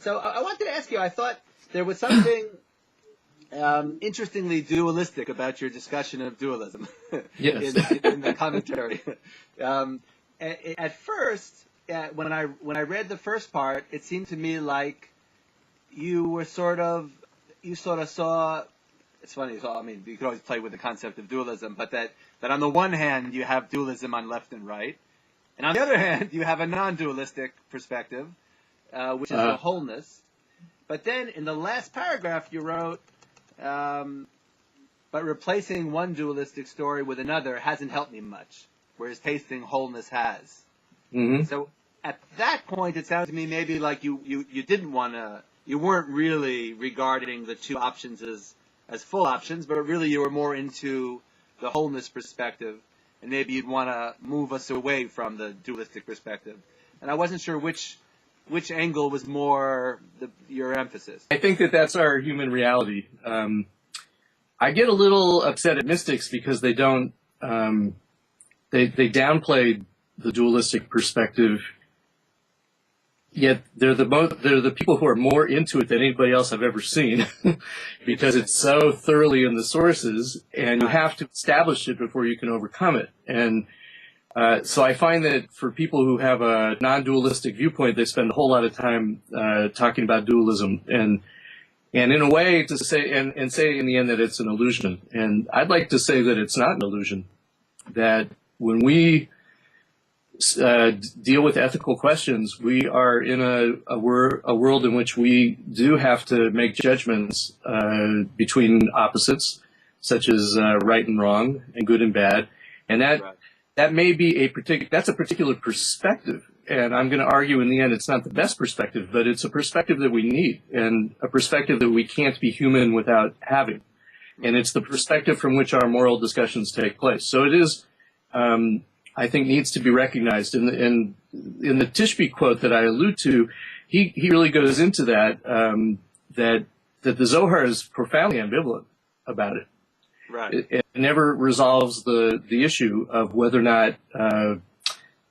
So I wanted to ask you, I thought there was something interestingly dualistic about your discussion of dualism Yes. in the commentary. At first, when I read the first part, it seemed to me like you sort of saw. It's funny. So, I mean, you could always play with the concept of dualism, but that on the one hand you have dualism on left and right, and on the other hand you have a non-dualistic perspective, which is the wholeness. But then in the last paragraph you wrote, but replacing one dualistic story with another hasn't helped me much, whereas tasting wholeness has. Mm-hmm. So at that point, it sounded to me maybe like you weren't really regarding the two options as full options, but really you were more into the wholeness perspective, and maybe you'd want to move us away from the dualistic perspective. And I wasn't sure which angle was more your emphasis. I think that that's our human reality. I get a little upset at mystics because they don't, they downplayed the dualistic perspective, yet they're the people who are more into it than anybody else I've ever seen because it's so thoroughly in the sources, and you have to establish it before you can overcome it. And so I find that for people who have a non-dualistic viewpoint, they spend a whole lot of time talking about dualism, and in a way to say and say in the end that it's an illusion. And I'd like to say that it's not an illusion. That when we deal with ethical questions, we are in a world in which we do have to make judgments between opposites, such as right and wrong and good and bad, and that may be that's a particular perspective. And I'm going to argue in the end it's not the best perspective, but it's a perspective that we need, and a perspective that we can't be human without having. And it's the perspective from which our moral discussions take place. So it is, I think, needs to be recognized. In the Tishby quote that I allude to, he really goes into that, that the Zohar is profoundly ambivalent about it. Right. It never resolves the issue of whether or not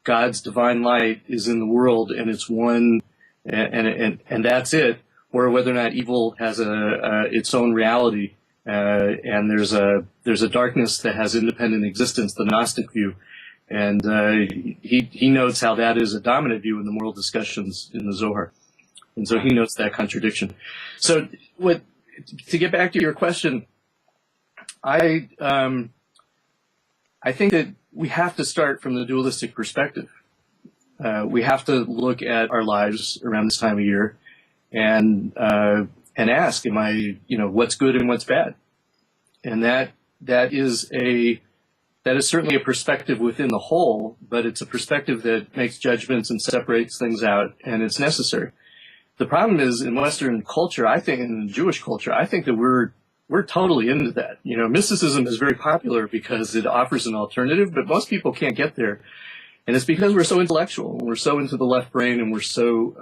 God's divine light is in the world and it's one, and that's it, or whether or not evil has its own reality, and there's a darkness that has independent existence, the Gnostic view. And he notes how that is a dominant view in the moral discussions in the Zohar. And so he notes that contradiction. So to get back to your question, I think that we have to start from the dualistic perspective. We have to look at our lives around this time of year and ask, what's good and what's bad? And that is certainly a perspective within the whole, but it's a perspective that makes judgments and separates things out, and it's necessary. The problem is in Western culture, I think, and in Jewish culture, I think that we're totally into that. Mysticism is very popular because it offers an alternative, but most people can't get there. And it's because we're so intellectual, and we're so into the left brain, and we're so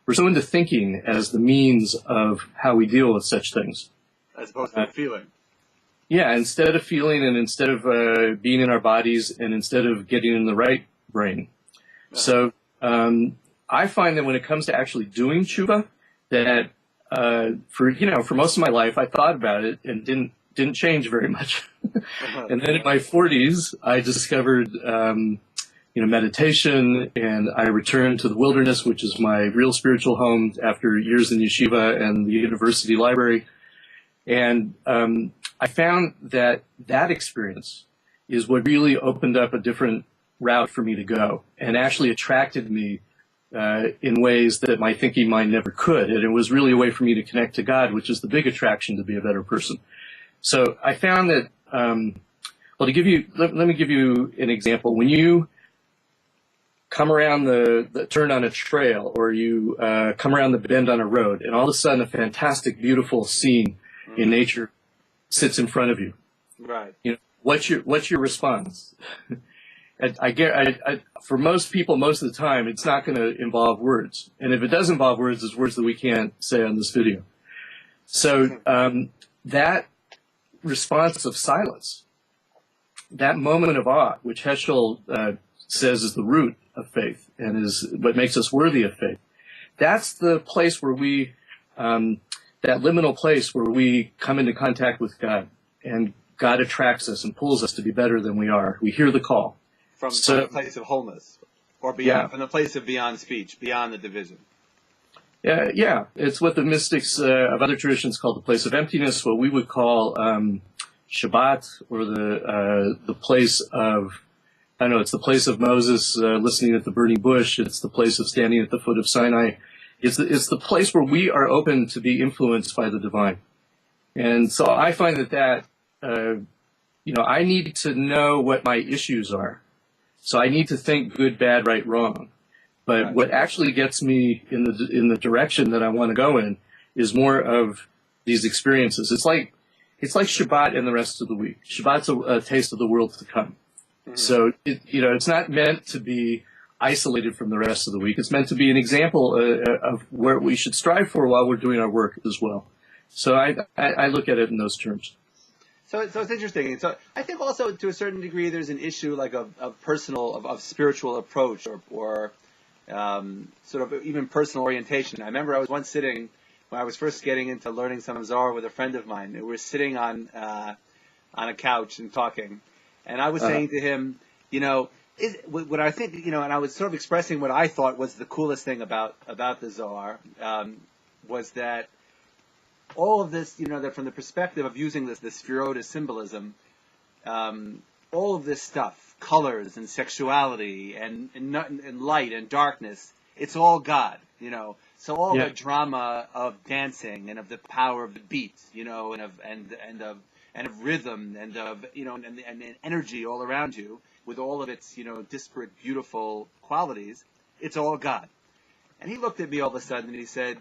into thinking as the means of how we deal with such things. As opposed to feeling. Yeah, instead of feeling, and instead of being in our bodies, and instead of getting in the right brain. So I find that when it comes to actually doing tshuva, that for most of my life I thought about it and didn't change very much. And then in my 40s I discovered meditation, and I returned to the wilderness, which is my real spiritual home after years in yeshiva and the university library. And I found that experience is what really opened up a different route for me to go, and actually attracted me in ways that my thinking mind never could. And it was really a way for me to connect to God, which is the big attraction to be a better person. So I found that, let me give you an example. When you come around the turn on a trail, or you come around the bend on a road, and all of a sudden a fantastic, beautiful scene in nature sits in front of you. Right. What's your response? For most people, most of the time, it's not going to involve words. And if it does involve words, it's words that we can't say on this video. So that response of silence, that moment of awe, which Heschel says is the root of faith and is what makes us worthy of faith, that's the place where we, that liminal place where we come into contact with God, and God attracts us and pulls us to be better than we are. We hear the call. From the place of wholeness, or beyond, from the place of beyond speech, beyond the division. Yeah. It's what the mystics of other traditions call the place of emptiness, what we would call Shabbat, or the place of, I don't know, it's the place of Moses listening at the burning bush. It's the place of standing at the foot of Sinai. It's the place where we are open to be influenced by the divine. And so I find that I need to know what my issues are. So I need to think good, bad, right, wrong. But what actually gets me in the direction that I want to go in is more of these experiences. It's like Shabbat and the rest of the week. Shabbat's a taste of the world to come. Mm-hmm. So it's not meant to be isolated from the rest of the week. It's meant to be an example of where we should strive for while we're doing our work as well. So I look at it in those terms. So it's interesting. So I think also to a certain degree there's an issue like of spiritual approach or sort of even personal orientation. I remember I was once sitting when I was first getting into learning some Zohar with a friend of mine. We were sitting on a couch and talking, and I was saying to him, what I think, and I was sort of expressing what I thought was the coolest thing about the Zohar, was that all of this, that from the perspective of using this Sefirot as symbolism, all of this stuff, colors and sexuality and light and darkness, it's all God, So all the drama of dancing and of the power of the beat, and of rhythm and of and energy all around you, with all of its disparate, beautiful qualities, it's all God. And he looked at me all of a sudden and he said,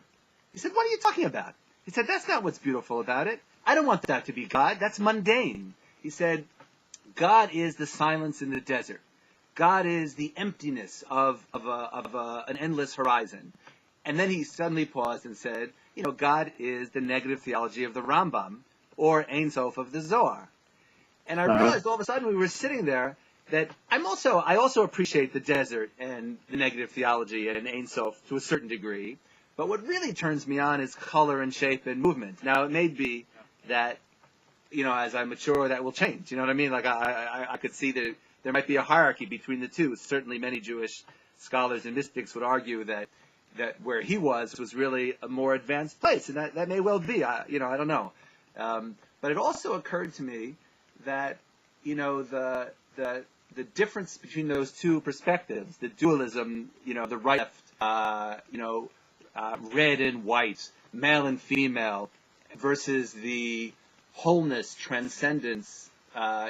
"What are you talking about?" He said, "That's not what's beautiful about it. I don't want that to be God. That's mundane." He said, "God is the silence in the desert. God is the emptiness of an endless horizon." And then he suddenly paused and said, God is the negative theology of the Rambam, or Ein Sof of the Zohar. And I realized all of a sudden we were sitting there that I also appreciate the desert and the negative theology and Ein Sof to a certain degree. But what really turns me on is color and shape and movement. Now, it may be that, as I mature, that will change. You know what I mean? Like, I could see that there might be a hierarchy between the two. Certainly many Jewish scholars and mystics would argue that where he was really a more advanced place. And that may well be. I don't know. But it also occurred to me that, the difference between those two perspectives, the dualism, the right, left, red and white, male and female, versus the wholeness, transcendence,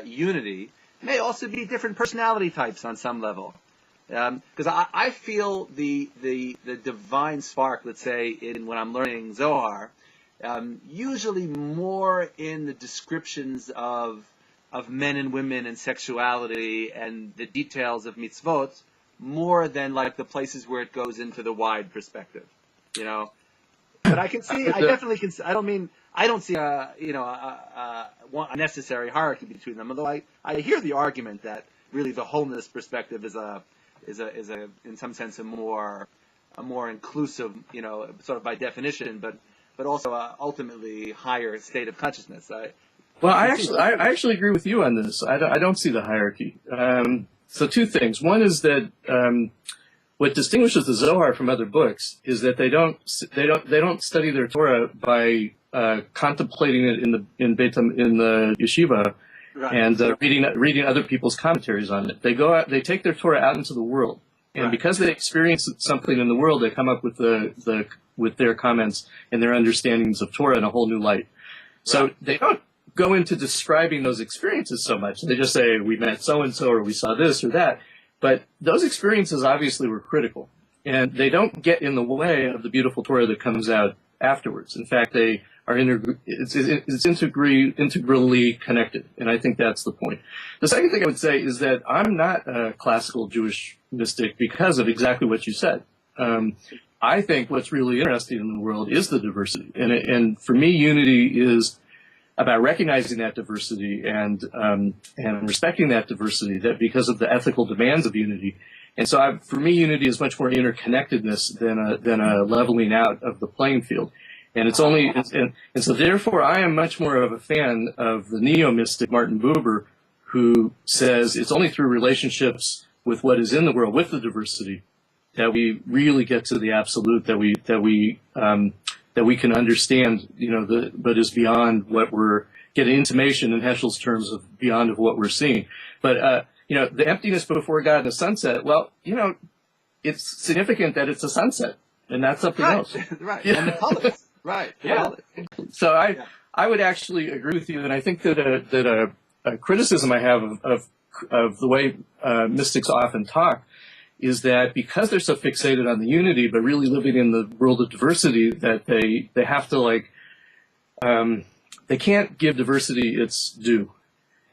unity, may also be different personality types on some level. Because I feel the divine spark, let's say, when I'm learning Zohar, usually more in the descriptions of men and women and sexuality and the details of mitzvot, more than like the places where it goes into the wide perspective. But I can see, I definitely can. I don't see a necessary hierarchy between them. Although I hear the argument that really the wholeness perspective is a in some sense a more inclusive, sort of by definition, but also ultimately higher state of consciousness. I actually agree with you on this. I don't see the hierarchy. So two things. One is that what distinguishes the Zohar from other books is that they don't study their Torah by contemplating it in the yeshiva, right, and reading other people's commentaries on it. They go out, they take their Torah out into the world, and right, because they experience something in the world, they come up with with their comments and their understandings of Torah in a whole new light. So they don't go into describing those experiences so much. They just say, we met so-and-so, or we saw this or that. But those experiences obviously were critical, and they don't get in the way of the beautiful Torah that comes out afterwards. In fact, they are integrally connected, and I think that's the point. The second thing I would say is that I'm not a classical Jewish mystic because of exactly what you said. I think what's really interesting in the world is the diversity, and for me, unity is about recognizing that diversity and respecting that diversity, that because of the ethical demands of unity, And so for me, unity is much more interconnectedness than a leveling out of the playing field. And it's only, and so therefore I am much more of a fan of the neo-mystic Martin Buber, who says it's only through relationships with what is in the world, with the diversity, that we really get to the absolute, that we can understand, but is beyond what we're getting intimation in Heschel's terms of beyond of what we're seeing. But, the emptiness before God and the sunset, well, it's significant that it's a sunset, and that's something else. Right. Yeah. And the colors. Right. Yeah. So I would actually agree with you, and I think that a criticism I have of the way mystics often talk is that because they're so fixated on the unity, but really living in the world of diversity, that they have to they can't give diversity its due.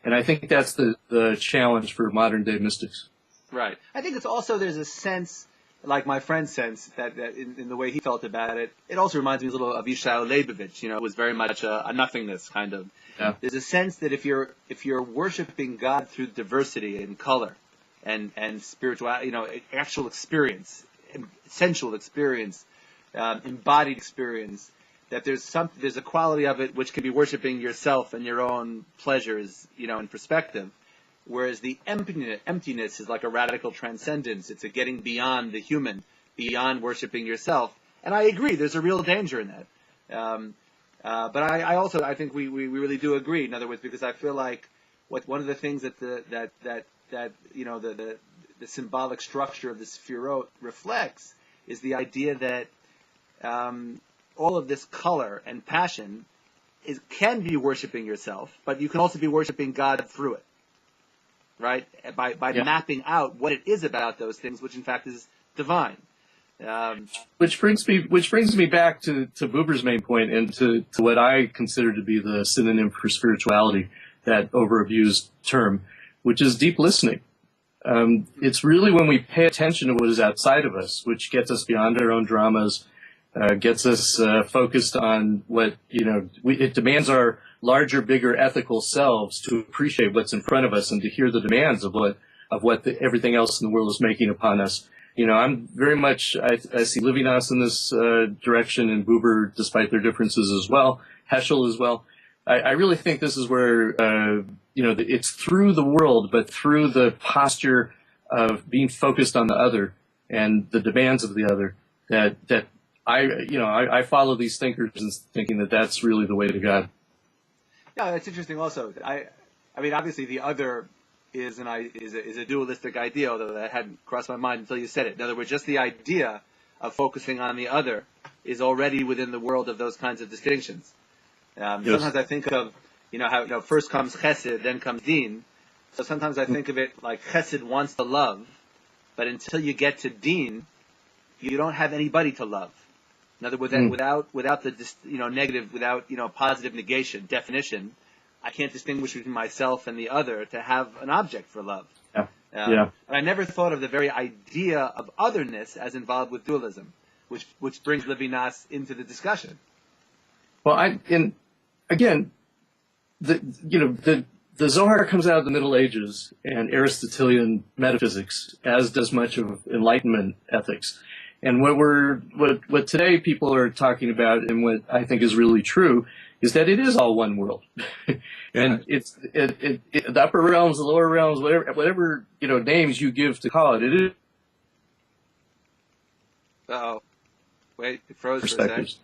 And I think that's the challenge for modern day mystics. Right. I think it's also, there's a sense, like my friend sense, that in the way he felt about it, it also reminds me a little of Yishayahu Leibovich. It was very much a nothingness kind of. Yeah. There's a sense that if you're worshiping God through diversity and color and spirituality, actual experience, sensual experience, embodied experience, that there's a quality of it which can be worshiping yourself and your own pleasures, in perspective. Whereas the emptiness is like a radical transcendence. It's a getting beyond the human, beyond worshiping yourself. And I agree, there's a real danger in that. But I also think we really do agree. In other words, because I feel like one of the things that the symbolic structure of the Sefirot reflects is the idea that all of this color and passion can be worshiping yourself, but you can also be worshiping God through it. Right? By mapping out what it is about those things, which in fact is divine. Which brings me back to Buber's main point and to what I consider to be the synonym for spirituality, that overabused term, which is deep listening. It's really when we pay attention to what is outside of us, which gets us beyond our own dramas, gets us focused on what, it demands our larger, bigger ethical selves to appreciate what's in front of us and to hear the demands of what everything else in the world is making upon us. I'm very much, I see Levinas in this direction, and Buber, despite their differences as well, Heschel as well. I really think this is where, it's through the world, but through the posture of being focused on the other and the demands of the other, that I follow these thinkers and thinking that that's really the way to God. Yeah, that's interesting also. I mean, obviously the other is a dualistic idea, although that hadn't crossed my mind until you said it. In other words, just the idea of focusing on the other is already within the world of those kinds of distinctions. Yes. Sometimes I think of, how first comes chesed, then comes din. So sometimes I think of it like chesed wants to love, but until you get to din, you don't have anybody to love. In other words, without the negative, without positive negation definition, I can't distinguish between myself and the other to have an object for love. Yeah. But I never thought of the very idea of otherness as involved with dualism, which brings Levinas into the discussion. Well, the Zohar comes out of the Middle Ages and Aristotelian metaphysics, as does much of Enlightenment ethics. And what today people are talking about, and what I think is really true, is that it is all one world, and it's the upper realms, the lower realms, whatever names you give to call it. It is. Oh, wait, it froze for a second.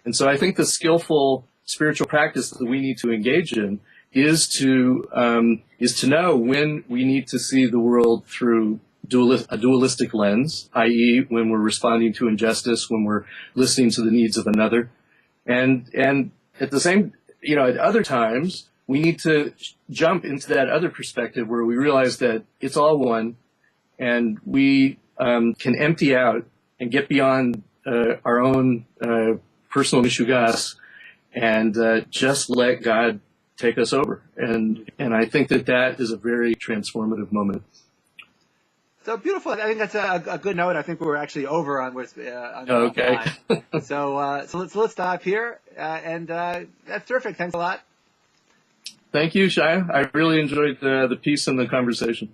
And so I think the skillful spiritual practice that we need to engage in is to know when we need to see the world through a dualistic lens, i.e., when we're responding to injustice, when we're listening to the needs of another, and at the same, at other times we need to jump into that other perspective where we realize that it's all one, and we can empty out and get beyond our own personal mishugas and just let God take us over, and I think that is a very transformative moment. So beautiful. I think that's a good note. I think we're actually over on okay. time. So let's stop here. And that's terrific. Thanks a lot. Thank you, Shia. I really enjoyed the piece and the conversation.